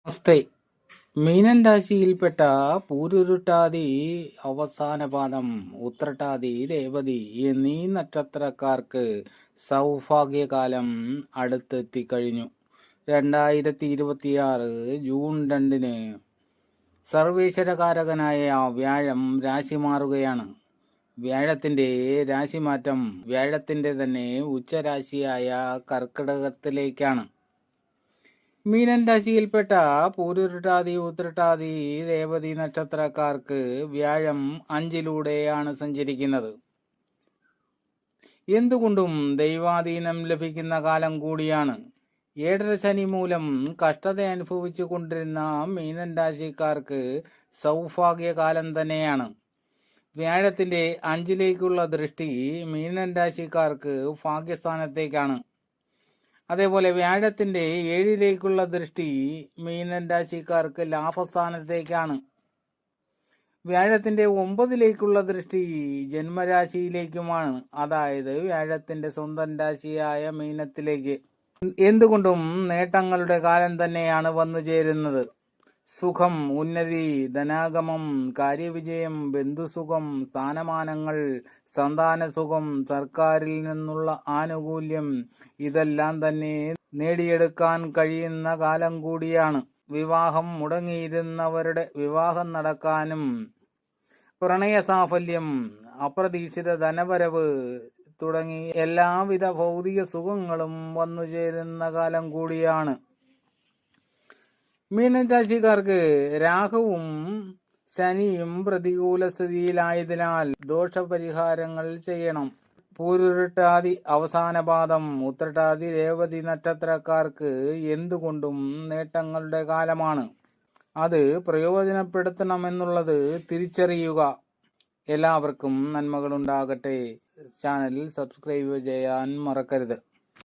നമസ്തേ. മീനൻ രാശിയിൽപ്പെട്ട പൂരുരുട്ടാതി, അവസാനപാദം, ഉത്രട്ടാതി, രേവതി എന്നീ നക്ഷത്രക്കാർക്ക് സൗഭാഗ്യകാലം അടുത്തെത്തിക്കഴിഞ്ഞു. 2026 ജൂൺ 2 സർവേശ്വരകാരകനായ വ്യാഴം രാശി മാറുകയാണ്. വ്യാഴത്തിന്റെ രാശിമാറ്റം വ്യാഴത്തിന്റെ തന്നെ ഉച്ചരാശിയായ കർക്കിടകത്തിലേക്കാണ്. മീനൻ രാശിയിൽപ്പെട്ട പൂരുരുട്ടാതി, ഉത്രട്ടാതി, രേവതി നക്ഷത്രക്കാർക്ക് വ്യാഴം 5-ലൂടെയാണ് സഞ്ചരിക്കുന്നത്. എന്തുകൊണ്ടും ദൈവാധീനം ലഭിക്കുന്ന കാലം കൂടിയാണ്. 7.5 ശനി മൂലം കഷ്ടത അനുഭവിച്ചു കൊണ്ടിരുന്ന മീനൻ രാശിക്കാർക്ക് സൗഭാഗ്യകാലം തന്നെയാണ്. വ്യാഴത്തിന്റെ 5-ലേക്കുള്ള ദൃഷ്ടി മീനൻ രാശിക്കാർക്ക് ഭാഗ്യസ്ഥാനത്തേക്കാണ്. അതേപോലെ വ്യാഴത്തിന്റെ 7-ലേക്കുള്ള ദൃഷ്ടി മീനൻ രാശിക്കാർക്ക് ലാഭസ്ഥാനത്തേക്കാണ്. വ്യാഴത്തിന്റെ 9-ലേക്കുള്ള ദൃഷ്ടി ജന്മരാശിയിലേക്കുമാണ്, അതായത് വ്യാഴത്തിന്റെ സ്വന്തം രാശിയായ മീനത്തിലേക്ക്. എന്തുകൊണ്ടും നേട്ടങ്ങളുടെ കാലം തന്നെയാണ് വന്നു ചേരുന്നത്. സുഖം, ഉന്നതി, ധനാഗമം, കാര്യവിജയം, ബന്ധുസുഖം, സ്ഥാനമാനങ്ങൾ, സന്താനസുഖം, സർക്കാരിൽ നിന്നുള്ള ആനുകൂല്യം ഇതെല്ലാം തന്നെ നേടിയെടുക്കാൻ കഴിയുന്ന കാലം കൂടിയാണ്. വിവാഹം മുടങ്ങിയിരുന്നവരുടെ വിവാഹം നടക്കാനും, പ്രണയസാഫല്യം, അപ്രതീക്ഷിത ധനവരവ് തുടങ്ങി എല്ലാവിധ ഭൗതിക സുഖങ്ങളും വന്നു ചേരുന്ന കാലം കൂടിയാണ്. മീനൻ രാശിക്കാർക്ക് രാഹുവും ശനിയും പ്രതികൂല സ്ഥിതിയിലായതിനാൽ ദോഷപരിഹാരങ്ങൾ ചെയ്യണം. പൂരുരുട്ടാതി, അവസാനപാദം, ഉത്രട്ടാതി, രേവതി നക്ഷത്രക്കാർക്ക് എന്തുകൊണ്ടും നേട്ടങ്ങളുടെ കാലമാണ്. അത് പ്രയോജനപ്പെടുത്തണമെന്നുള്ളത് തിരിച്ചറിയുക. എല്ലാവർക്കും നന്മകളുണ്ടാകട്ടെ. ചാനൽ സബ്സ്ക്രൈബ് ചെയ്യാൻ മറക്കരുത്.